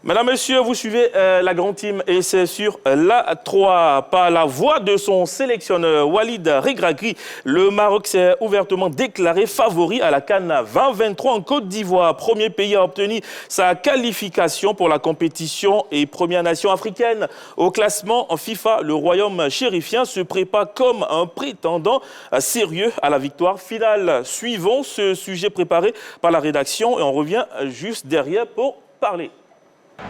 Mesdames, Messieurs, vous suivez la grande team et c'est sur la 3. Par la voix de son sélectionneur Walid Regragui, le Maroc s'est ouvertement déclaré favori à la CAN 2023 en Côte d'Ivoire. Premier pays à obtenir sa qualification pour la compétition et première nation africaine. Au classement en FIFA, le royaume chérifien se prépare comme un prétendant sérieux à la victoire finale. Suivons ce sujet préparé par la rédaction et on revient juste derrière pour parler.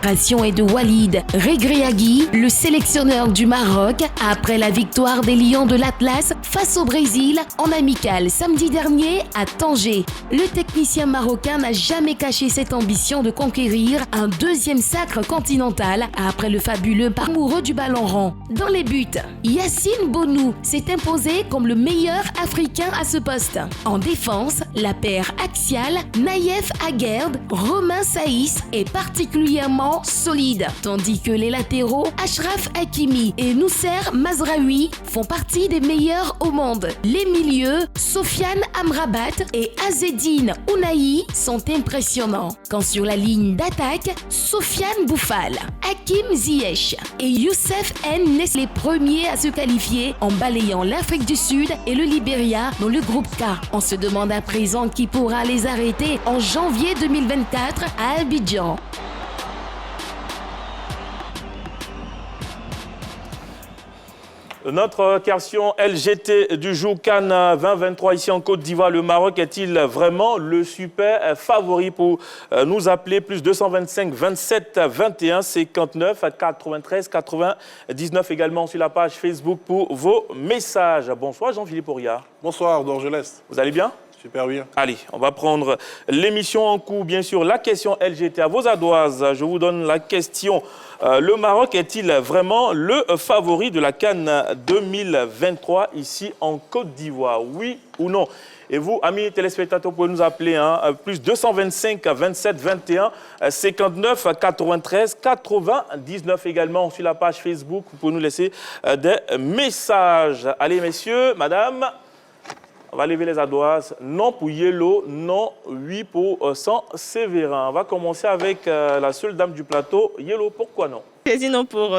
Est de Walid Regragui, le sélectionneur du Maroc, après la victoire des Lions de l'Atlas face au Brésil en amical samedi dernier à Tanger. Le technicien marocain n'a jamais caché cette ambition de conquérir un deuxième sacre continental après le fabuleux amoureux du ballon rond. Dans les buts, Yassine Bounou s'est imposé comme le meilleur africain à ce poste. En défense, la paire axiale Naïef Aguerd, Romain Saïs est particulièrement solide, tandis que les latéraux Achraf Hakimi et Nousser Mazraoui font partie des meilleurs au monde. Les milieux Sofiane Amrabat et Azzedine Ounahi sont impressionnants. Quand sur la ligne d'attaque, Sofiane Boufal, Hakim Ziyech et Youssef N naissent les premiers à se qualifier en balayant l'Afrique du Sud et le Libéria dans le groupe K. On se demande à présent qui pourra les arrêter en janvier 2024 à Abidjan. Notre question LGT du jour CAN 2023 ici en Côte d'Ivoire. Le Maroc est-il vraiment le super favori pour nous appeler plus 225 27 21 59 93 99 également sur la page Facebook pour vos messages. Bonsoir Jean-Philippe Auria. Bonsoir Dorgelès. Vous allez bien? Super bien. Allez, on va prendre l'émission en cours. Bien sûr, la question LGT à vos ardoises. Je vous donne la question. Le Maroc est-il vraiment le favori de la CAN 2023 ici en Côte d'Ivoire? Oui ou non? Et vous, amis téléspectateurs, vous pouvez nous appeler plus 225 27 21 59 93 99 également sur la page Facebook. Vous pouvez nous laisser des messages. Allez, messieurs, madame. On va lever les ardoises. Non pour Yellow, non, oui pour Sans Sévérin. On va commencer avec la seule dame du plateau. Yellow, pourquoi non? Sinon pour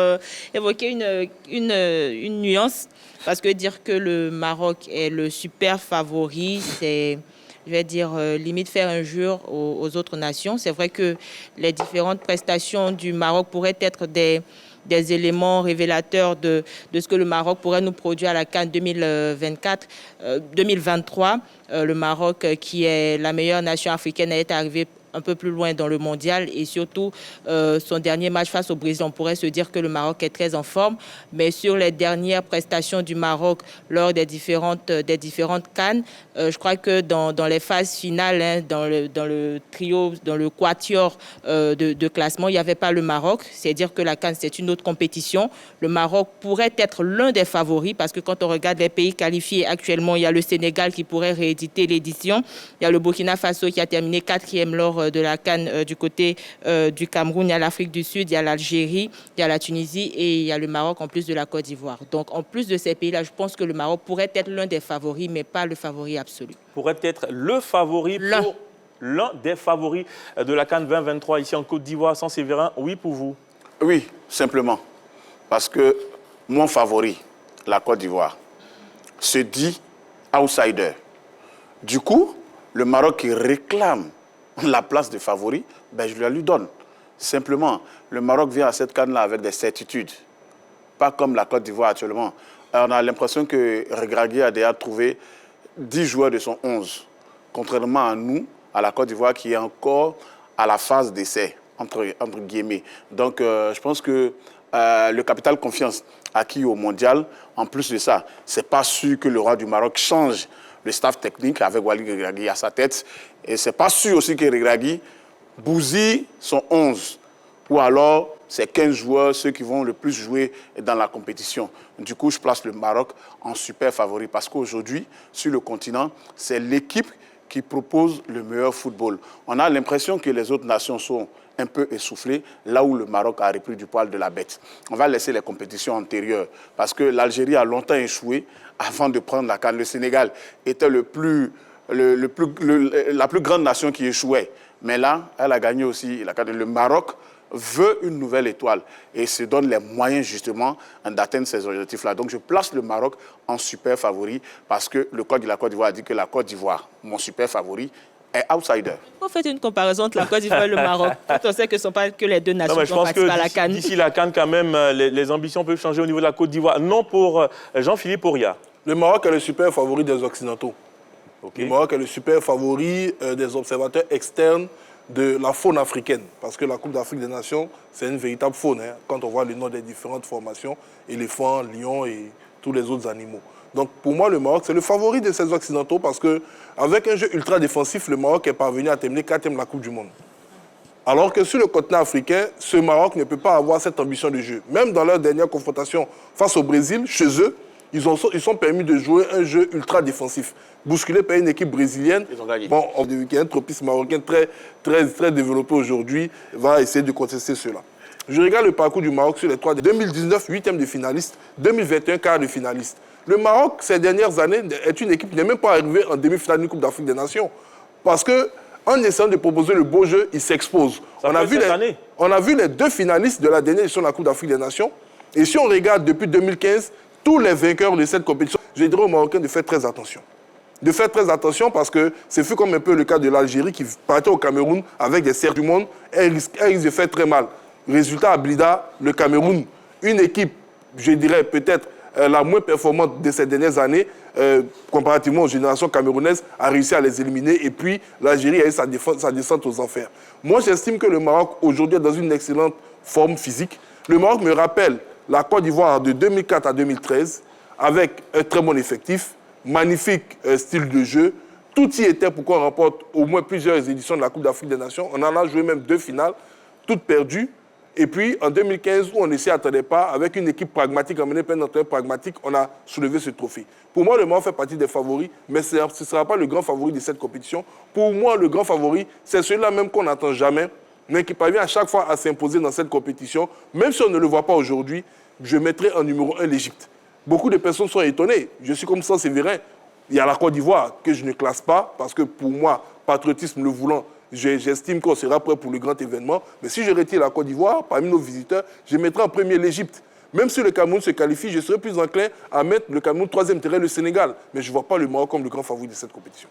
évoquer une nuance, parce que dire que le Maroc est le super favori, c'est, je vais dire, limite faire injure aux autres nations. C'est vrai que les différentes prestations du Maroc pourraient être des éléments révélateurs de ce que le Maroc pourrait nous produire à la CAN 2023. Le Maroc, qui est la meilleure nation africaine, est arrivé un peu plus loin dans le mondial et surtout son dernier match face au Brésil, on pourrait se dire que le Maroc est très en forme, mais sur les dernières prestations du Maroc lors des différentes CAN, je crois que dans les phases finales, dans le trio, dans le quatuor de classement, il n'y avait pas le Maroc. C'est dire que la CAN, c'est une autre compétition. Le Maroc pourrait être l'un des favoris parce que quand on regarde les pays qualifiés actuellement, il y a le Sénégal qui pourrait rééditer l'édition. Il y a le Burkina Faso qui a terminé 4e lors de la CAN du côté du Cameroun. Il y a l'Afrique du Sud, il y a l'Algérie, il y a la Tunisie et il y a le Maroc en plus de la Côte d'Ivoire. Donc en plus de ces pays-là, je pense que le Maroc pourrait être l'un des favoris, mais pas le favori absolu. Pourrait être le favori pour l'un des favoris de la CAN 2023 ici en Côte d'Ivoire. Sans Sévérin, oui pour vous? Oui, simplement. Parce que mon favori, la Côte d'Ivoire, se dit outsider. Du coup, le Maroc qui réclame la place de favori, ben je la lui donne. Simplement, le Maroc vient à cette CAN-là avec des certitudes. Pas comme la Côte d'Ivoire actuellement. On a l'impression que Regragui a déjà trouvé 10 joueurs de son 11. Contrairement à nous, à la Côte d'Ivoire, qui est encore à la phase d'essai, entre guillemets. Donc, je pense que le capital confiance acquis au mondial, en plus de ça, c'est pas sûr que le roi du Maroc change le staff technique avec Walid Regragui à sa tête. Et c'est pas sûr aussi que Regragui bousille son 11. Ou alors, c'est 15 joueurs, ceux qui vont le plus jouer dans la compétition. Du coup, je place le Maroc en super favori. Parce qu'aujourd'hui, sur le continent, c'est l'équipe qui propose le meilleur football. On a l'impression que les autres nations sont un peu essoufflées, là où le Maroc a repris du poil de la bête. On va laisser les compétitions antérieures, parce que l'Algérie a longtemps échoué avant de prendre la CAN. Le Sénégal était la plus grande nation qui échouait. Mais là, elle a gagné aussi la CAN. Le Maroc veut une nouvelle étoile et se donne les moyens justement d'atteindre ces objectifs-là. Donc je place le Maroc en super favori parce que le code de la Côte d'Ivoire a dit que la Côte d'Ivoire, mon super favori, est outsider. Vous faites une comparaison entre la Côte d'Ivoire et le Maroc. On sait que ce ne sont pas que les deux nations qui ont participé à la CAN. D'ici la CAN, quand même, les ambitions peuvent changer au niveau de la Côte d'Ivoire. Non pour Jean-Philippe Oria. Le Maroc est le super favori des Occidentaux. Okay. Le Maroc est le super favori des observateurs externes de la faune africaine. Parce que la Coupe d'Afrique des Nations, c'est une véritable faune. Hein, quand on voit le nom des différentes formations, éléphants, lions et tous les autres animaux. Donc pour moi, le Maroc, c'est le favori de ces Occidentaux parce qu'avec un jeu ultra défensif, le Maroc est parvenu à terminer 4e de la Coupe du Monde. Alors que sur le continent africain, ce Maroc ne peut pas avoir cette ambition de jeu. Même dans leur dernière confrontation face au Brésil, chez eux, ils sont permis de jouer un jeu ultra défensif. Bousculé par une équipe brésilienne. Ils ont gagné. Bon, un tropisme marocain très développé aujourd'hui va essayer de contester cela. Je regarde le parcours du Maroc sur les 3. 2019, 8e de finaliste. 2021, quart de finaliste. Le Maroc, ces dernières années, est une équipe qui n'est même pas arrivée en demi-finale d'une Coupe d'Afrique des Nations. Parce qu'en essayant de proposer le beau jeu, il s'expose. On a vu les 2 finalistes de la dernière édition de la Coupe d'Afrique des Nations. Et si on regarde depuis 2015, tous les vainqueurs de cette compétition, je dirais aux Marocains de faire très attention. De faire très attention parce que c'est fait comme un peu le cas de l'Algérie qui partait au Cameroun avec des serres du monde. Elle risque de faire très mal. Résultat à Blida, le Cameroun, une équipe, je dirais peut-être la moins performante de ces dernières années, comparativement aux générations camerounaises, a réussi à les éliminer. Et puis l'Algérie a eu sa descente aux enfers. Moi, j'estime que le Maroc, aujourd'hui, est dans une excellente forme physique. Le Maroc me rappelle la Côte d'Ivoire de 2004 à 2013, avec un très bon effectif, magnifique style de jeu. Tout y était pour qu'on remporte au moins plusieurs éditions de la Coupe d'Afrique des Nations. On en a joué même 2 finales, toutes perdues. Et puis, en 2015, où on ne s'y attendait pas, avec une équipe pragmatique, emmenée par un entraîneur pragmatique, on a soulevé ce trophée. Pour moi, le Maroc fait partie des favoris, mais ce ne sera pas le grand favori de cette compétition. Pour moi, le grand favori, c'est celui-là même qu'on n'attend jamais, mais qui parvient à chaque fois à s'imposer dans cette compétition. Même si on ne le voit pas aujourd'hui, je mettrai en numéro 1 l'Égypte. Beaucoup de personnes sont étonnées. Je suis comme ça, Séverin. Il y a la Côte d'Ivoire que je ne classe pas, parce que pour moi, patriotisme le voulant, j'estime qu'on sera prêt pour le grand événement. Mais si je retire la Côte d'Ivoire, parmi nos visiteurs, je mettrai en premier l'Égypte. Même si le Cameroun se qualifie, je serai plus enclin à mettre le Cameroun 3e terrain, le Sénégal. Mais je ne vois pas le Maroc comme le grand favori de cette compétition.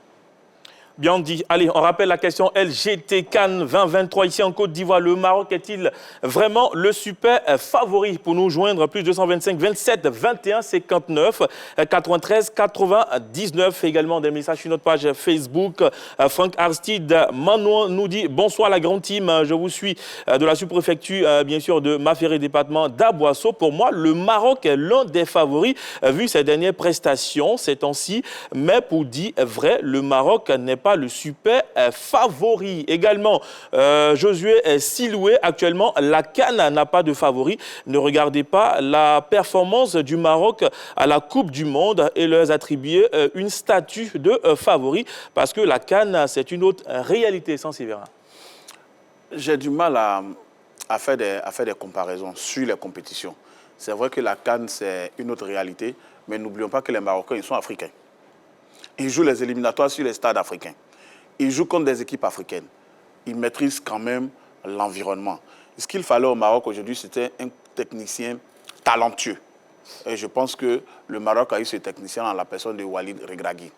Bien dit. Allez, on rappelle la question LGT CAN 2023 ici en Côte d'Ivoire. Le Maroc est-il vraiment le super favori? Pour nous joindre, plus 225 27 21 59 93 99. Également des messages sur notre page Facebook. Franck Arstide Manon nous dit bonsoir la grande team. Je vous suis de la sous-préfecture, bien sûr, de Maféré, département d'Aboisseau. Pour moi, le Maroc est l'un des favoris vu ses dernières prestations ces temps-ci. Mais pour dire vrai, le Maroc n'est pas le super favori. Également, Josué Siloué, actuellement, la CAN n'a pas de favori. Ne regardez pas la performance du Maroc à la Coupe du Monde et leur attribuer une statue de favori parce que la CAN, c'est une autre réalité, sans Séverin. J'ai du mal à faire des comparaisons sur les compétitions. C'est vrai que la CAN, c'est une autre réalité, mais n'oublions pas que les Marocains, ils sont africains. Ils jouent les éliminatoires sur les stades africains. Ils jouent contre des équipes africaines. Ils maîtrisent quand même l'environnement. Ce qu'il fallait au Maroc aujourd'hui, c'était un technicien talentueux. Et je pense que le Maroc a eu ce technicien dans la personne de Walid Regragui.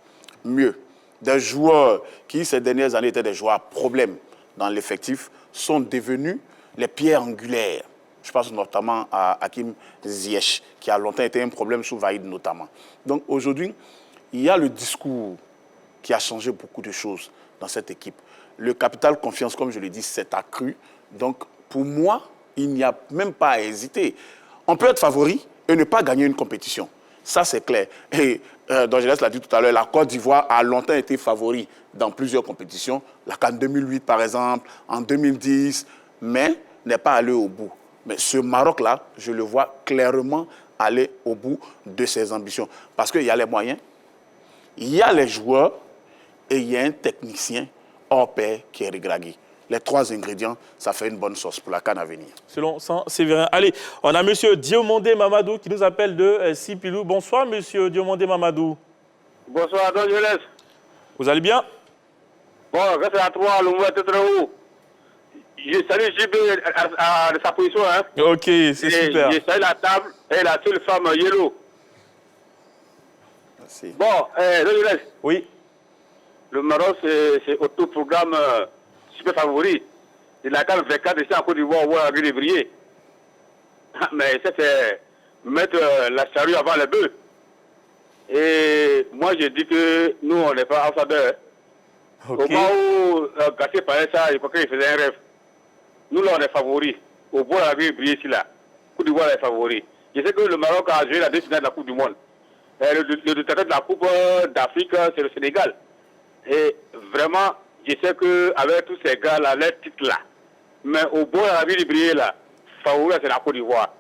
Mieux, des joueurs qui, ces dernières années, étaient des joueurs à problème dans l'effectif, sont devenus les pierres angulaires. Je pense notamment à Hakim Ziyech, qui a longtemps été un problème sous Vaïd notamment. Donc aujourd'hui, il y a le discours qui a changé beaucoup de choses dans cette équipe. Le capital confiance, comme je l'ai dit, s'est accru. Donc, pour moi, il n'y a même pas à hésiter. On peut être favori et ne pas gagner une compétition. Ça, c'est clair. Et Dorgelès l'a dit tout à l'heure, la Côte d'Ivoire a longtemps été favori dans plusieurs compétitions. La CAN 2008, par exemple, en 2010, mais n'est pas allé au bout. Mais ce Maroc-là, je le vois clairement aller au bout de ses ambitions. Parce qu'il y a les moyens, il y a les joueurs et il y a un technicien hors pair qui est Regragui. Les 3 ingrédients, ça fait une bonne sauce pour la CAN à venir. Selon Séverin. Allez, on a M. Diomondé Mamadou qui nous appelle de Sipilou. Bonsoir, M. Diomondé Mamadou. Bonsoir, Don Jeunesse. Vous allez bien? Bon, grâce à toi, le mot est très haut. je salue JB à sa position. Hein. Ok, c'est super. Je salue la table et la seule femme Yellow. Merci. Bon, Donjules, Oui. le Maroc, c'est autoprogramme super favori. De la CAN 24 ici en Côte d'Ivoire, on voit la ville briller. Mais ça, c'est mettre la charrue avant les bœufs. Et moi, je dis que nous, on n'est pas ambassadeurs. Ok. Au moment où Gassé parlait ça, il faut qu'il faisait un rêve. Nous, là, on est favoris. Au bout de la ville briller ici, là. Côte d'Ivoire est favori. Je sais que le Maroc a joué la demi-finale de la Coupe du Monde. Le détenteur de la Coupe d'Afrique, c'est le Sénégal. Et vraiment, je sais qu'avec tous ces gars-là, les titres là, mais au bout de la ville briller là, favori, c'est la Côte d'Ivoire.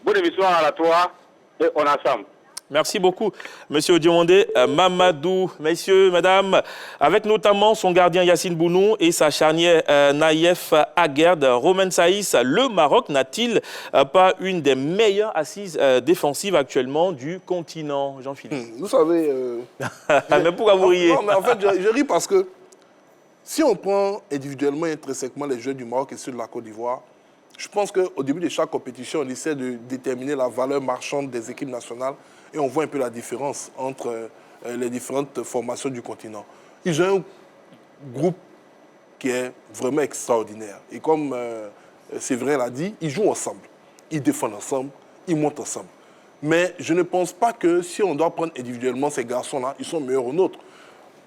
Bonne émission à la toi et on est ensemble. Merci beaucoup, Monsieur Odiomandé. Mamadou, messieurs, madame, avec notamment son gardien Yacine Bounou et sa charnière Naïef Aguerd, Romain Saïs, le Maroc n'a-t-il pas une des meilleures assises défensives actuellement du continent, Jean-Philippe? Vous savez... Mais pourquoi vous riez? Non, mais en fait, je ris parce que si on prend individuellement et intrinsèquement les joueurs du Maroc et ceux de la Côte d'Ivoire, je pense qu'au début de chaque compétition, on essaie de déterminer la valeur marchande des équipes nationales et on voit un peu la différence entre les différentes formations du continent. Ils ont un groupe qui est vraiment extraordinaire. Et comme Séverin l'a dit, ils jouent ensemble, ils défendent ensemble, ils montent ensemble. Mais je ne pense pas que si on doit prendre individuellement ces garçons-là, ils sont meilleurs aux nôtres.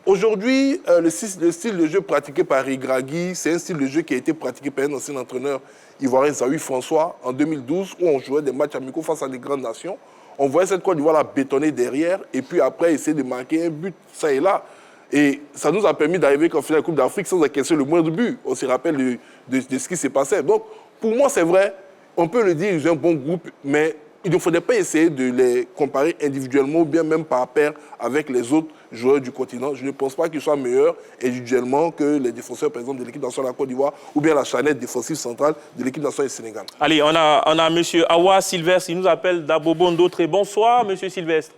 Aujourd'hui, le style de jeu pratiqué par Regragui, c'est un style de jeu qui a été pratiqué par un ancien entraîneur ivoirien, Zawi François, en 2012, où on jouait des matchs amicaux face à des grandes nations. On voyait cette Côte d'Ivoire la bétonner derrière, et puis après, essayer de marquer un but, ça et là. Et ça nous a permis d'arriver en finale de la Coupe d'Afrique sans encaisser le moindre but. On se rappelle de ce qui s'est passé. Donc, pour moi, c'est vrai, on peut le dire, ils ont un bon groupe, mais il ne faudrait pas essayer de les comparer individuellement ou bien même par pair avec les autres joueurs du continent. Je ne pense pas qu'ils soient meilleurs individuellement que les défenseurs, par exemple, de l'équipe nationale de la Côte d'Ivoire ou bien la charnière défensive centrale de l'équipe nationale du Sénégal. Allez, on a M. Awa Sylvestre, il nous appelle d'Abobondo. Très bonsoir, M. Sylvestre.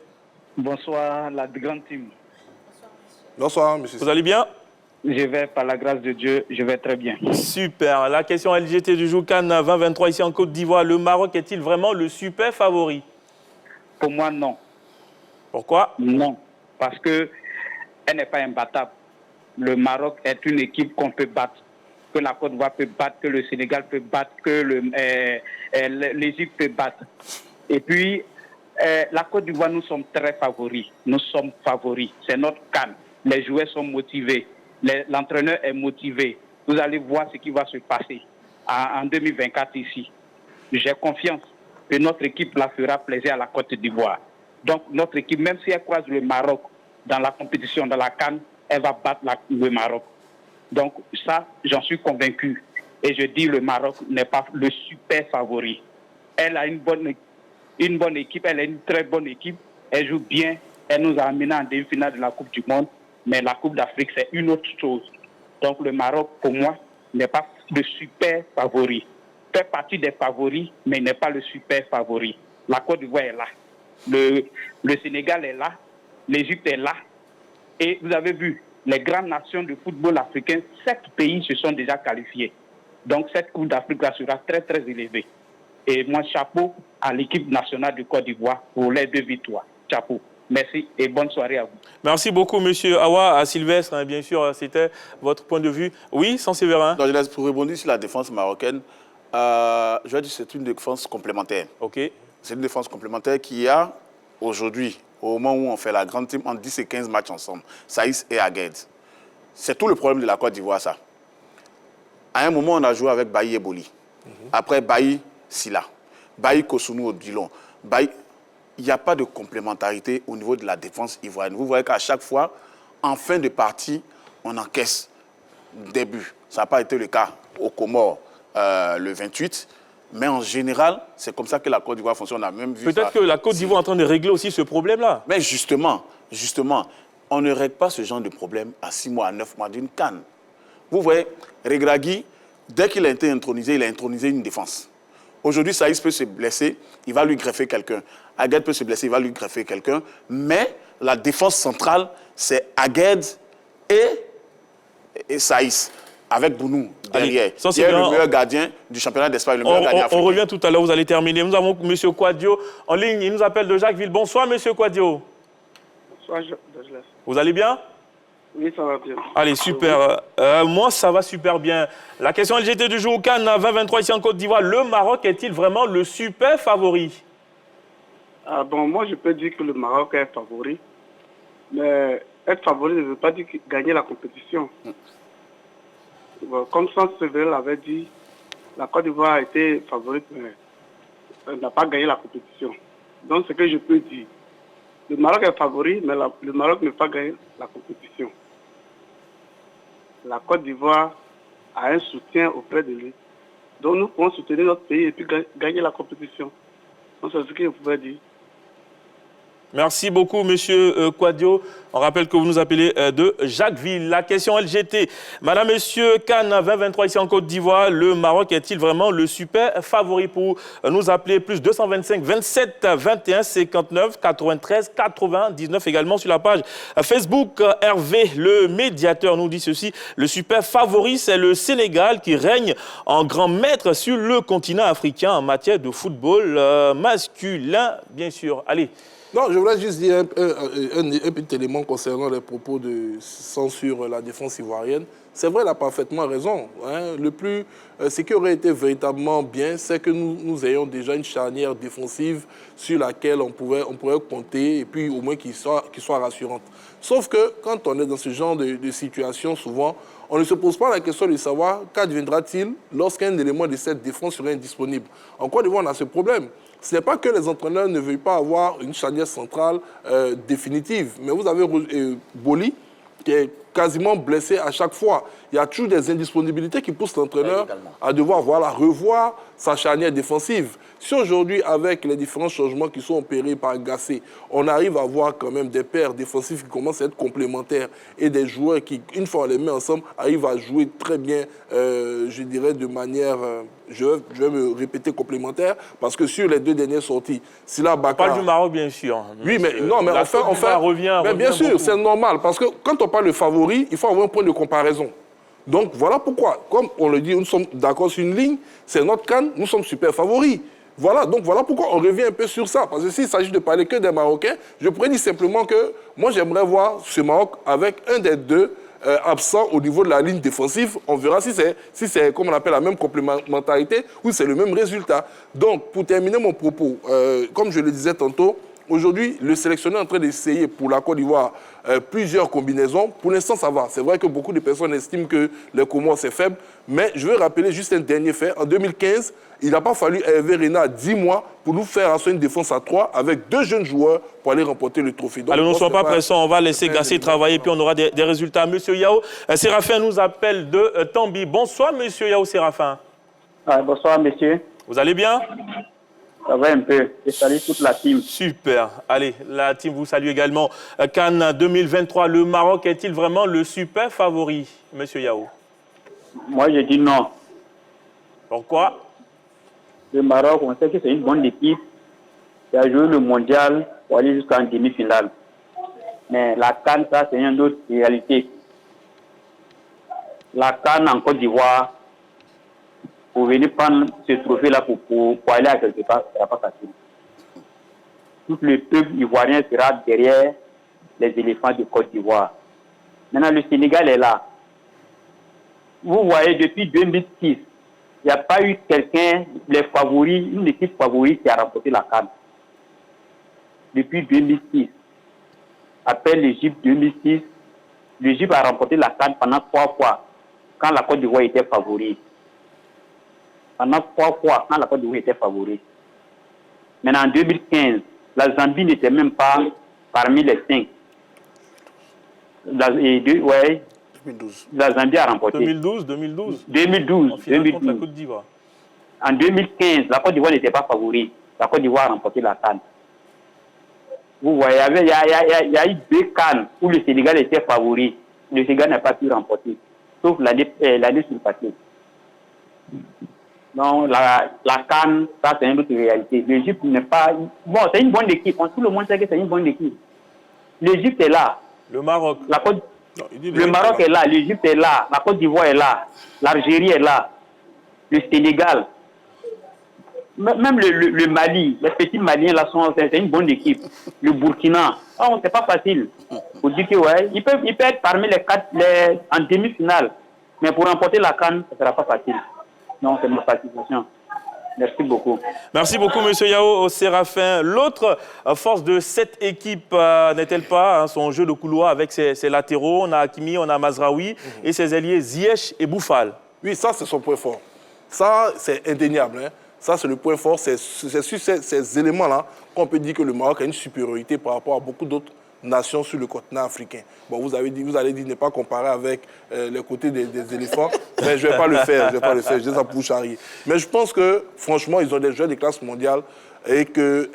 Bonsoir, la grande team. Bonsoir, monsieur. Vous allez bien? Je vais, par la grâce de Dieu, je vais très bien. Super. La question LGT du jour CAN 2023 ici en Côte d'Ivoire. Le Maroc est-il vraiment le super favori? Pour moi, non. Pourquoi? Non. Parce qu'elle n'est pas imbattable. Le Maroc est une équipe qu'on peut battre. Que la Côte d'Ivoire peut battre, que le Sénégal peut battre, que l'Égypte peut battre. Et puis, la Côte d'Ivoire, nous sommes très favoris. Nous sommes favoris. C'est notre CAN. Les joueurs sont motivés. L'entraîneur est motivé. Vous allez voir ce qui va se passer en 2024 ici. J'ai confiance que notre équipe la fera plaisir à la Côte d'Ivoire. Donc notre équipe, même si elle croise le Maroc dans la compétition, dans la CAN, elle va battre le Maroc. Donc ça, j'en suis convaincu. Et je dis le Maroc n'est pas le super favori. Elle a une bonne équipe, elle a une très bonne équipe. Elle joue bien. Elle nous a amenés en demi-finale de la Coupe du Monde. Mais la Coupe d'Afrique, c'est une autre chose. Donc le Maroc, pour moi, n'est pas le super favori. Il fait partie des favoris, mais il n'est pas le super favori. La Côte d'Ivoire est là. Le Sénégal est là. L'Égypte est là. Et vous avez vu, les grandes nations de football africain, 7 pays se sont déjà qualifiés. Donc cette Coupe d'Afrique là sera très, très élevée. Et moi, chapeau à l'équipe nationale de Côte d'Ivoire pour les 2 victoires. Chapeau. Merci et bonne soirée à vous. Merci beaucoup, M. Awa, à Sylvestre. Bien sûr, c'était votre point de vue. Oui, sans Séverin. Donc, je laisse pour rebondir sur la défense marocaine. Je vais dire que c'est une défense complémentaire. OK. C'est une défense complémentaire qui a, aujourd'hui, au moment où on fait la grande team, en 10 et 15 matchs ensemble, Saïs et Aguerd. C'est tout le problème de la Côte d'Ivoire, ça. À un moment, on a joué avec Bailly et Boli. Après, Bailly, Silla. Bailly, Kosunu, Odilon. Bailly... Il n'y a pas de complémentarité au niveau de la défense ivoirienne. Vous voyez qu'à chaque fois, en fin de partie, on encaisse des buts. Ça n'a pas été le cas au Comores le 28. Mais en général, c'est comme ça que la Côte d'Ivoire fonctionne. On a même vu peut-être que la Côte d'Ivoire est en train de régler aussi ce problème-là. Mais justement, on ne règle pas ce genre de problème à 6 mois, à 9 mois d'une CAN. Vous voyez, Regragui, dès qu'il a été intronisé, il a intronisé une défense. Aujourd'hui, Saïs peut se blesser, il va lui greffer quelqu'un. Aguerd peut se blesser, il va lui greffer quelqu'un. Mais la défense centrale, c'est Aguerd et Saïs, avec Bounou derrière. ça, Il c'est est le bien. meilleur gardien du championnat d'Espagne, le meilleur gardien africain. On revient tout à l'heure, vous allez terminer. Nous avons M. Quadio en ligne. Il nous appelle de Jacquesville. Bonsoir, M. Quadio. Bonsoir, Douglas. Vous allez bien? Oui, ça va bien. Allez, super. Moi, ça va super bien. La question LGT du jour au Cannes 2023 ici en Côte d'Ivoire. Le Maroc est-il vraiment le super favori? Ah bon, moi, je peux dire que le Maroc est favori. Mais être favori ne veut pas dire gagner la compétition. Bon, comme Sans Sevel avait dit, la Côte d'Ivoire a été favorite, mais elle n'a pas gagné la compétition. Donc, ce que je peux dire, le Maroc est favori, mais le Maroc ne peut pas gagner la compétition. La Côte d'Ivoire a un soutien auprès de lui. Donc, nous pouvons soutenir notre pays et puis gagner la compétition. Donc, c'est ce que je pouvais dire. Merci beaucoup, Monsieur Quadio. On rappelle que vous nous appelez de Jacquesville. La question LGT. Madame, Monsieur, Cannes 2023 ici en Côte d'Ivoire. Le Maroc est-il vraiment le super favori? Pour nous appeler plus 225 27 21 59 93 99 également sur la page Facebook. Hervé, le médiateur, nous dit ceci. Le super favori, c'est le Sénégal qui règne en grand maître sur le continent africain en matière de football masculin, bien sûr. Allez. Non, je voulais juste dire un petit élément concernant les propos de censure la défense ivoirienne. C'est vrai, il a parfaitement raison. Hein. Ce qui aurait été véritablement bien, c'est que nous ayons déjà une charnière défensive sur laquelle on pourrait compter et puis au moins qui soit rassurante. Sauf que quand on est dans ce genre de situation, souvent, on ne se pose pas la question de savoir qu'adviendra-t-il lorsqu'un élément de cette défense serait indisponible. En Côte d'Ivoire, on a ce problème. Ce n'est pas que les entraîneurs ne veulent pas avoir une charnière centrale définitive, mais vous avez Boli qui est quasiment blessé à chaque fois. Il y a toujours des indisponibilités qui poussent l'entraîneur à devoir revoir sa charnière défensive. Si aujourd'hui, avec les différents changements qui sont opérés par Gassé, on arrive à avoir quand même des paires défensifs qui commencent à être complémentaires et des joueurs qui, une fois on les met ensemble, arrivent à jouer très bien, je dirais de manière, je vais me répéter, complémentaire, parce que sur les deux dernières sorties, Sila Bakar... On parle du Maroc, bien sûr. Oui, mais non, mais revient bien sûr, beaucoup. c'est normal, parce que quand on parle de favori, il faut avoir un point de comparaison. Donc voilà pourquoi, comme on le dit, nous sommes d'accord sur une ligne, c'est notre CAN, nous sommes super favoris. Voilà, donc voilà pourquoi on revient un peu sur ça. Parce que s'il s'agit de parler que des Marocains, je pourrais dire simplement que moi j'aimerais voir ce Maroc avec un des deux absents au niveau de la ligne défensive. On verra si c'est comme on appelle la même complémentarité ou c'est le même résultat. Donc pour terminer mon propos, comme je le disais tantôt, aujourd'hui, le sélectionneur est en train d'essayer pour la Côte d'Ivoire plusieurs combinaisons. Pour l'instant, ça va. C'est vrai que beaucoup de personnes estiment que les Comores, c'est faible. Mais je veux rappeler juste un dernier fait. En 2015, il n'a pas fallu Hervé Renard 10 mois pour nous faire assurer une défense à 3 avec 2 jeunes joueurs pour aller remporter le trophée. Donc, alors, ne soyons pas pressants. On va laisser Gassé travailler puis on aura des résultats. Monsieur Yao, Séraphin nous appelle de Tambi. Bonsoir, monsieur Yao Séraphin. Bonsoir, monsieur. Vous allez bien? Ça va un peu. Je salue toute la team. Super. Allez, la team vous salue également. Cannes 2023, le Maroc est-il vraiment le super favori, monsieur Yao? Moi, je dis non. Pourquoi? Le Maroc, on sait que c'est une bonne équipe qui a joué le mondial pour aller jusqu'en demi-finale. Mais la Cannes, ça, c'est une autre réalité. La Cannes en Côte d'Ivoire, pour venir prendre ce trophée-là pour aller à quelque part, ce ne sera pas facile. Tout le peuple ivoirien sera derrière les éléphants de Côte d'Ivoire. Maintenant, le Sénégal est là. Vous voyez, depuis 2006, il n'y a pas eu quelqu'un, les favoris, une équipe favorite qui a remporté la CAN. Depuis 2006. Après l'Égypte 2006, l'Égypte a remporté la CAN pendant 3 fois, quand la Côte d'Ivoire était favorite. Pendant 3 fois, quand la Côte d'Ivoire était favorite. Maintenant, en 2015, la Zambie n'était même pas parmi les 5. 2012. La Zambie a remporté. 2012. Contre la Côte d'Ivoire. En 2015, la Côte d'Ivoire n'était pas favorite. La Côte d'Ivoire a remporté la CAN. Vous voyez, il y a eu 2 CAN où le Sénégal était favori. Le Sénégal n'a pas pu remporter. Sauf l'année sur le passé. Donc, la CAN, ça c'est une autre réalité. L'Égypte n'est pas... Bon, c'est une bonne équipe. Tout le monde sait que c'est une bonne équipe. L'Égypte est là. Le Maroc. Non, il dit Le Maroc est là, l'Égypte est là, la Côte d'Ivoire est là, l'Algérie est là, le Sénégal. Même le Mali, les petits Maliens là, c'est une bonne équipe. Le Burkina, c'est pas facile. Pour dire que ouais, il peut être parmi les 4 en demi-finale. Mais pour remporter la CAN, ce ne sera pas facile. Non, c'est ma participation. Merci beaucoup. Merci beaucoup, M. Yao Séraphin. L'autre force de cette équipe n'est-elle pas son jeu de couloir avec ses latéraux? On a Hakimi, on a Mazraoui et ses alliés Ziyech et Boufal. Oui, ça, c'est son point fort. Ça, c'est indéniable. Hein. Ça, c'est le point fort. C'est sur ces éléments-là qu'on peut dire que le Maroc a une supériorité par rapport à beaucoup d'autres nations sur le continent africain. Bon, vous allez dire ne pas comparer avec les côtés des éléphants, mais je ne vais pas le faire, je dis ça pour charrier. Mais je pense que, franchement, ils ont des joueurs de classe mondiale et que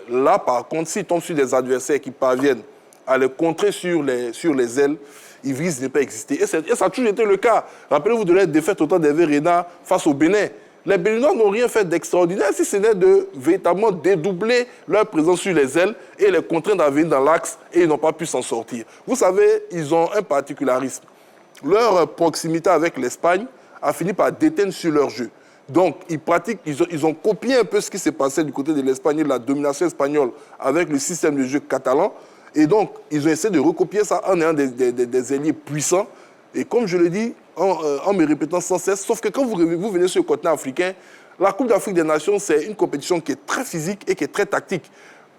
là, par contre, s'ils tombent sur des adversaires qui parviennent à les contrer sur les ailes, ils risquent de ne pas exister. Et ça a toujours été le cas. Rappelez-vous de la défaite au temps des Verena face au Bénin. Les Béninois n'ont rien fait d'extraordinaire si ce n'est de véritablement dédoubler leur présence sur les ailes et les contraindre à venir dans l'axe et ils n'ont pas pu s'en sortir. Vous savez, ils ont un particularisme. Leur proximité avec l'Espagne a fini par déteindre sur leur jeu. Donc, ils ont copié un peu ce qui s'est passé du côté de l'Espagne et de la domination espagnole avec le système de jeu catalan. Et donc, ils ont essayé de recopier ça en ayant des ailiers puissants. Et comme je le dis, en me répétant sans cesse, sauf que quand vous venez sur le continent africain, la Coupe d'Afrique des Nations, c'est une compétition qui est très physique et qui est très tactique.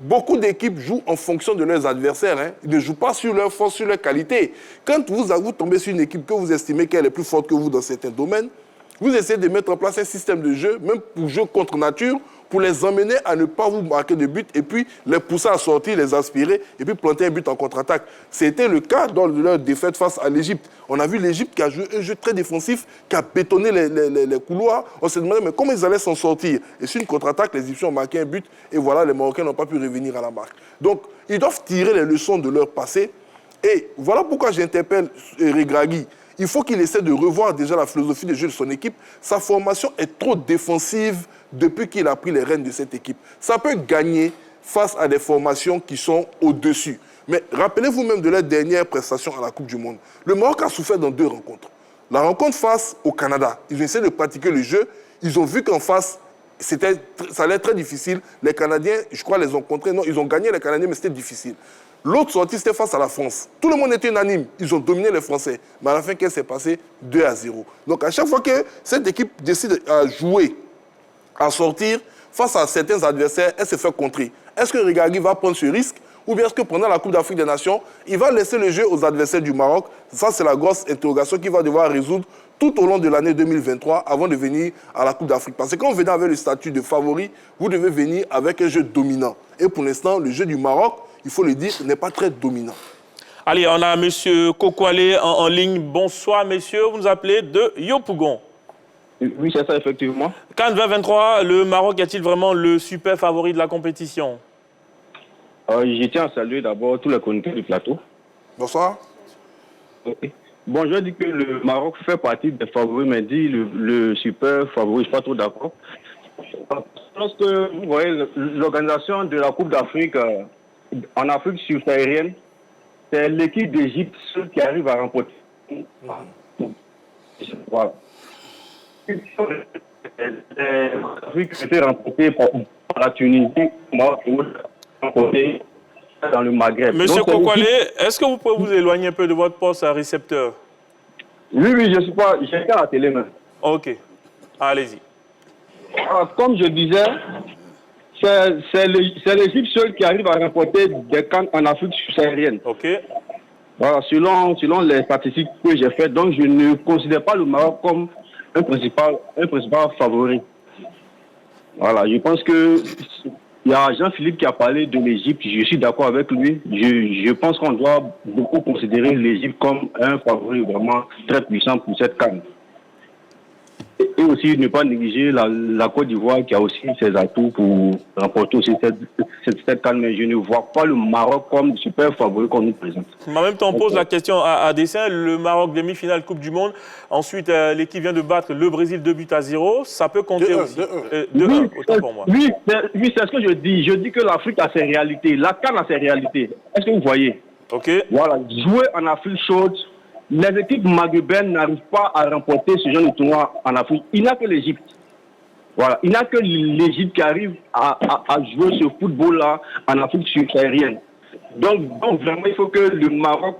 Beaucoup d'équipes jouent en fonction de leurs adversaires. Hein. Ils ne jouent pas sur leur force, sur leur qualité. Quand vous tombez sur une équipe que vous estimez qu'elle est plus forte que vous dans certains domaines, vous essayez de mettre en place un système de jeu, même pour jouer contre nature, pour les emmener à ne pas vous marquer de but et puis les pousser à sortir, les aspirer et puis planter un but en contre-attaque. C'était le cas dans leur défaite face à l'Égypte. On a vu l'Égypte qui a joué un jeu très défensif, qui a bétonné les couloirs. On s'est demandé mais comment ils allaient s'en sortir. Et sur une contre-attaque, les Égyptiens ont marqué un but et voilà, les Marocains n'ont pas pu revenir à la marque. Donc, ils doivent tirer les leçons de leur passé. Et voilà pourquoi j'interpelle Regragui. Il faut qu'il essaie de revoir déjà la philosophie de jeu de son équipe. Sa formation est trop défensive depuis qu'il a pris les rênes de cette équipe. Ça peut gagner face à des formations qui sont au-dessus. Mais rappelez-vous même de la dernière prestation à la Coupe du Monde. Le Maroc a souffert dans 2 rencontres. La rencontre face au Canada, ils ont essayé de pratiquer le jeu. Ils ont vu qu'en face, ça allait être très difficile. Les Canadiens, je crois, les ont contrés. Non, ils ont gagné les Canadiens, mais c'était difficile. L'autre sortie, c'était face à la France. Tout le monde était unanime. Ils ont dominé les Français. Mais à la fin, qu'est-ce qui s'est passé? 2-0. Donc, à chaque fois que cette équipe décide à jouer, à sortir, face à certains adversaires, elle se fait contrer. Est-ce que Regragui va prendre ce risque? Ou bien est-ce que pendant la Coupe d'Afrique des Nations, il va laisser le jeu aux adversaires du Maroc? Ça, c'est la grosse interrogation qu'il va devoir résoudre tout au long de l'année 2023 avant de venir à la Coupe d'Afrique. Parce que quand vous venez avec le statut de favori, vous devez venir avec un jeu dominant. Et pour l'instant, le jeu du Maroc, il faut le dire, n'est pas très dominant. Allez, on a M. Kokwale en ligne. Bonsoir, messieurs. Vous nous appelez de Yopougon. Oui, c'est ça, effectivement. CAN 2023, le Maroc est-il vraiment le super favori de la compétition? Je tiens à saluer d'abord tous les chroniqueurs du plateau. Bonsoir. Okay. Bon, je dis que le Maroc fait partie des favoris, mais dit le super favori, je ne suis pas trop d'accord. Lorsque vous voyez l'organisation de la Coupe d'Afrique en Afrique subsaharienne, c'est l'équipe d'Égypte qui arrive à remporter. Voilà. L'Afrique a été remportée par la Tunisie, dans le Maghreb. Monsieur Kokwale, est-ce que vous pouvez vous éloigner un peu de votre poste à récepteur? Oui, je ne suis pas. J'ai qu'à la télé même. Ok. Allez-y. Comme je disais, c'est l'Égypte seule qui arrive à remporter des CAN en Afrique subsaharienne. Ok. Voilà, selon les statistiques que j'ai faites, donc je ne considère pas le Maroc comme un principal favori. Voilà, je pense que il y a Jean-Philippe qui a parlé de l'Égypte, je suis d'accord avec lui. Je pense qu'on doit beaucoup considérer l'Égypte comme un favori vraiment très puissant pour cette CAN. Et aussi ne pas négliger la Côte d'Ivoire qui a aussi ses atouts pour remporter aussi cette CAN, mais je ne vois pas le Maroc comme super favori qu'on nous présente. En même temps, on pose la question à dessein. Le Maroc demi-finale Coupe du Monde. Ensuite, l'équipe vient de battre le Brésil 2-0. Ça peut compter aussi. 2-1, autant pour moi. Oui, c'est ce que je dis. Je dis que l'Afrique a ses réalités. La CAN a ses réalités. Est-ce que vous voyez? Ok. Voilà, jouer en Afrique chaude, les équipes maghrébines n'arrivent pas à remporter ce genre de tournoi en Afrique. Il n'y a que l'Égypte. Voilà, il n'y a que l'Égypte qui arrive à jouer ce football-là en Afrique subsaharienne. Donc, vraiment, il faut que le Maroc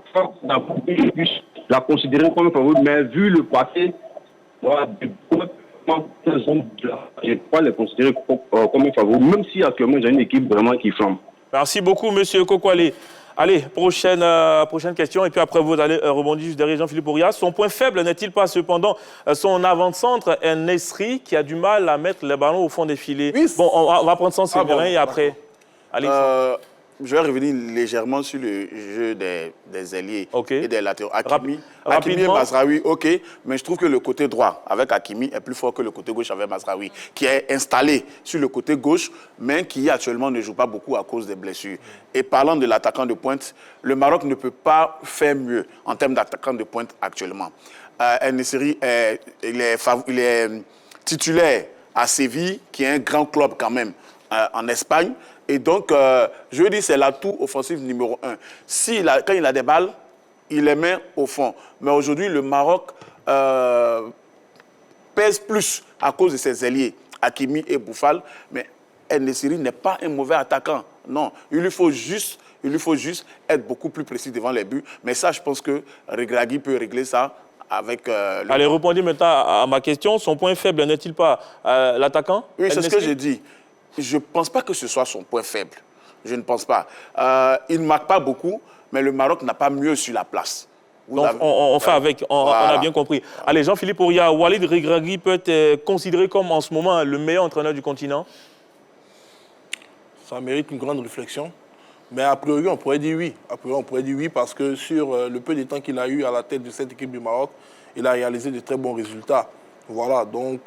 puisse la considérer comme un favori, mais vu le passé, voilà, je ne peux pas les considérer comme un favori, même si actuellement j'ai une équipe vraiment qui flambe. Merci beaucoup, monsieur Kokwale. Allez, prochaine question, et puis après vous allez rebondir juste derrière Jean-Philippe Ouria. Son point faible n'est-il pas cependant son avant-centre, un Nesri qui a du mal à mettre les ballons au fond des filets? Oui, bon, on va prendre son Séverin et après. Allez. Je vais revenir légèrement sur le jeu des ailiers et des latéraux. Hakimi et Mazraoui, ok, mais je trouve que le côté droit avec Hakimi est plus fort que le côté gauche avec Mazraoui, qui est installé sur le côté gauche, mais qui actuellement ne joue pas beaucoup à cause des blessures. Et parlant de l'attaquant de pointe, le Maroc ne peut pas faire mieux en termes d'attaquant de pointe actuellement. El Nesri, il est titulaire à Séville, qui est un grand club quand même en Espagne. Et donc, je veux dire, c'est l'atout offensif numéro 1. Quand il a des balles, il les met au fond. Mais aujourd'hui, le Maroc pèse plus à cause de ses ailiers, Hakimi et Boufal. Mais El Nesri n'est pas un mauvais attaquant. Non, il lui faut juste être beaucoup plus précis devant les buts. Mais ça, je pense que Regragui peut régler ça avec... Allez, répondez maintenant à ma question. Son point faible n'est-il pas l'attaquant? Oui, c'est ce que j'ai dit. Je ne pense pas que ce soit son point faible. Je ne pense pas. Il ne marque pas beaucoup, mais le Maroc n'a pas mieux sur la place. Donc, on fait avec, on a bien compris. Allez, Jean-Philippe Ouria, Walid Regragui peut être considéré comme en ce moment le meilleur entraîneur du continent? Ça mérite une grande réflexion. Mais a priori, on pourrait dire oui. A priori, on pourrait dire oui parce que sur le peu de temps qu'il a eu à la tête de cette équipe du Maroc, il a réalisé de très bons résultats. Voilà, donc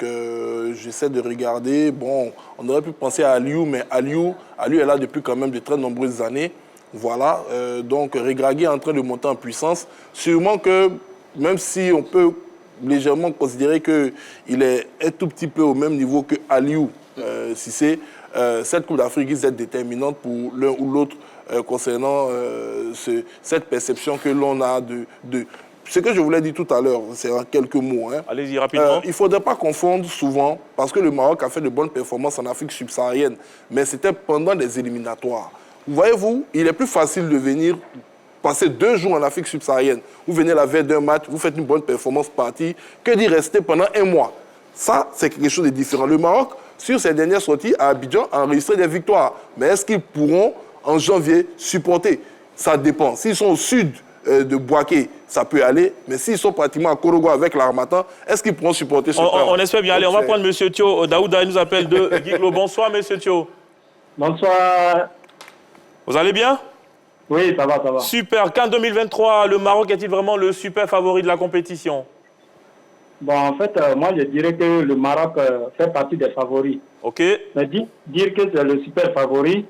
j'essaie de regarder. Bon, on aurait pu penser à Aliou, mais Aliou est là depuis quand même de très nombreuses années. Voilà, donc Regragui est en train de monter en puissance. Sûrement que, même si on peut légèrement considérer qu'il est un tout petit peu au même niveau que Aliou, si c'est cette Coupe d'Afrique qui est déterminante pour l'un ou l'autre concernant cette perception que l'on a de ce que je voulais dire tout à l'heure, c'est en quelques mots. Hein. Allez-y rapidement. Il ne faudrait pas confondre souvent, parce que le Maroc a fait de bonnes performances en Afrique subsaharienne, mais c'était pendant des éliminatoires. Voyez-vous, il est plus facile de venir passer 2 jours en Afrique subsaharienne. Vous venez la veille d'un match, vous faites une bonne performance partie, que d'y rester pendant 1 mois. Ça, c'est quelque chose de différent. Le Maroc, sur ses dernières sorties à Abidjan, a enregistré des victoires. Mais est-ce qu'ils pourront, en janvier, supporter? Ça dépend. S'ils sont au sud de Bouaké, ça peut aller. Mais s'ils sont pratiquement à Korogo avec l'Harmattan, est-ce qu'ils pourront supporter ce on espère bien. Allez, on va prendre M. Thio. Daouda nous appelle de Guiglo. Bonsoir, M. Thio. Bonsoir. Vous allez bien? Oui, ça va, ça va. Super. Qu'en 2023, le Maroc est-il vraiment le super favori de la compétition? Bon, en fait, moi, je dirais que le Maroc fait partie des favoris. OK. Mais dire que c'est le super favori,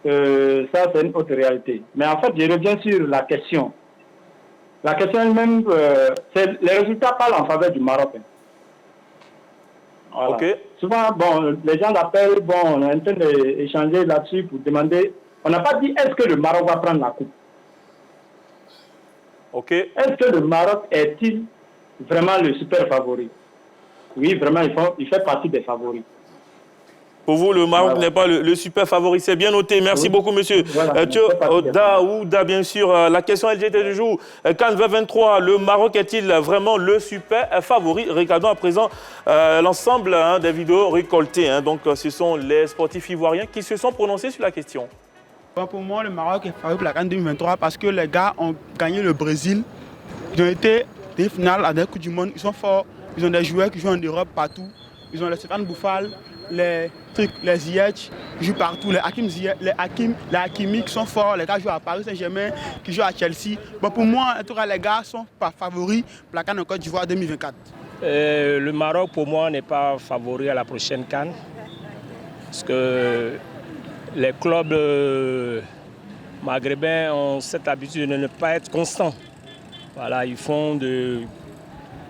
ça, c'est une autre réalité. Mais en fait, je reviens sur la question. La question elle-même, les résultats parlent en faveur du Maroc. Voilà. OK. Souvent, bon, les gens l'appellent, bon, on est en train d'échanger là-dessus pour demander... On n'a pas dit est-ce que le Maroc va prendre la coupe. OK. Est-ce que le Maroc est-il vraiment le super favori? Oui, vraiment, il fait partie des favoris. Pour vous, le Maroc n'est pas le super favori. C'est bien noté. Merci beaucoup, monsieur. Voilà, Daouda, bien sûr. La question LGT du jour. CAN 2023, le Maroc est-il vraiment le super favori? Regardons à présent l'ensemble des vidéos récoltées. Donc, ce sont les sportifs ivoiriens qui se sont prononcés sur la question. Pour moi, le Maroc est favori pour la CAN 2023 parce que les gars ont gagné le Brésil. Ils ont été des finales à des Coupes du Monde. Ils sont forts. Ils ont des joueurs qui jouent en Europe partout. Ils ont les Stéphane Boufal, les Ziyech qui jouent partout, les Hakimi qui sont forts. Les gars jouent à Paris Saint-Germain, qui jouent à Chelsea. Bon, pour moi, en tout cas, les gars sont pas favoris pour la CAN en Côte d'Ivoire 2024. Le Maroc, pour moi, n'est pas favori à la prochaine CAN. Parce que les clubs maghrébins ont cette habitude de ne pas être constants. Voilà, ils font de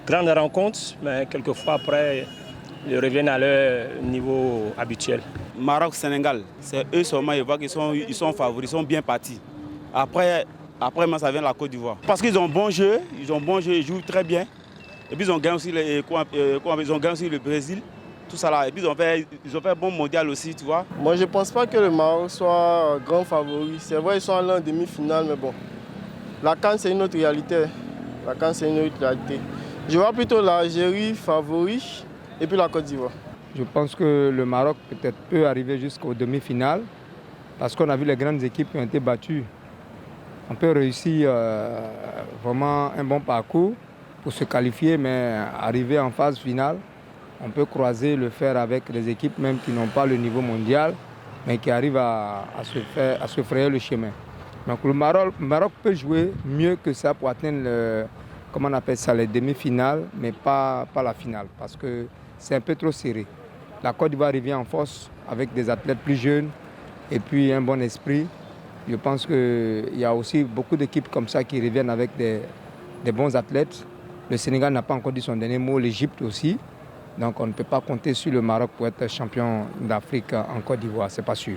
grandes rencontres, mais quelquefois après, ils reviennent à leur niveau habituel. Maroc-Sénégal, c'est eux seulement, ils voient qu'ils sont favoris, ils sont bien partis. Après moi, ça vient de la Côte d'Ivoire. Parce qu'ils ont bon jeu, ils jouent très bien. Et puis ils ont gagné aussi, ils ont gagné aussi le Brésil, tout ça là. Et puis ils ont fait un bon mondial aussi, tu vois. Moi, je ne pense pas que le Maroc soit grand favori. C'est vrai, ils sont allés en demi-finale, mais bon. La CAN, c'est une autre réalité. La CAN, c'est une autre réalité. Je vois plutôt l'Algérie favori et puis la Côte d'Ivoire. Je pense que le Maroc peut-être peut arriver jusqu'aux demi-finales parce qu'on a vu les grandes équipes qui ont été battues. On peut réussir vraiment un bon parcours pour se qualifier, mais arriver en phase finale, on peut croiser le fer avec les équipes même qui n'ont pas le niveau mondial, mais qui arrivent à se frayer le chemin. Donc le Maroc peut jouer mieux que ça pour atteindre comment on appelle ça, les demi-finales, mais pas la finale, parce que c'est un peu trop serré. La Côte d'Ivoire revient en force avec des athlètes plus jeunes et puis un bon esprit. Je pense qu'il y a aussi beaucoup d'équipes comme ça qui reviennent avec des bons athlètes. Le Sénégal n'a pas encore dit son dernier mot, l'Égypte aussi. Donc on ne peut pas compter sur le Maroc pour être champion d'Afrique en Côte d'Ivoire, c'est pas sûr.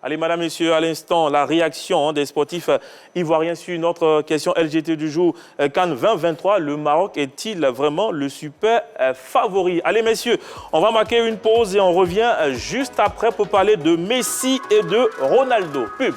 Allez, madame, messieurs, à l'instant, la réaction des sportifs ivoiriens sur notre question LGT du jour. CAN 2023, le Maroc est-il vraiment le super favori? Allez, messieurs, on va marquer une pause et on revient juste après pour parler de Messi et de Ronaldo. Pub.